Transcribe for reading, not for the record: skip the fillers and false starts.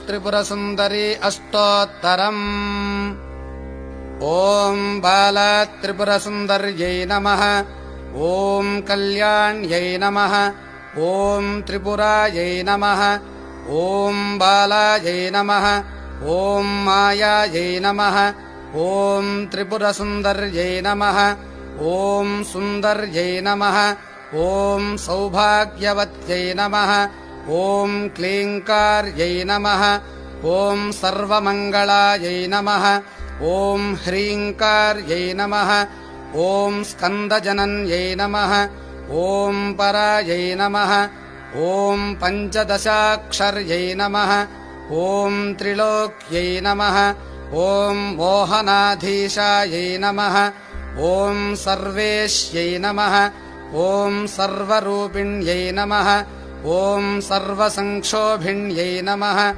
त्रिपुरसुन्दरी अष्टोत्तरम्। ॐ बालात्रिपुरसुन्दर्यै नमः। ॐ कल्याण्यै नमः। ॐ त्रिपुरायै नमः। ॐ बालायै नमः। ॐ मायायै नमः। ॐ त्रिपुरसुन्दर्यै नमः। ॐ सुन्दर्यै नमः। ॐ सौभाग्यवत्यै नमः। ॐ क्लीङ्कार्यै नमः। ॐ सर्वमङ्गलायै नमः। ॐ ह्रीङ्कार्यै नमः। ॐ स्कन्दजनन्यै नमः। ॐ परायै नमः। ॐ पञ्चदशाक्षर्यै नमः। ॐ त्रिलोक्यै नमः। ॐ मोहनाधीशायै नमः। ॐ सर्वेश्यै नमः। ॐ सर्वरूपिण्यै नमः। ॐ सर्वसंक्षोभिण्यै नमः।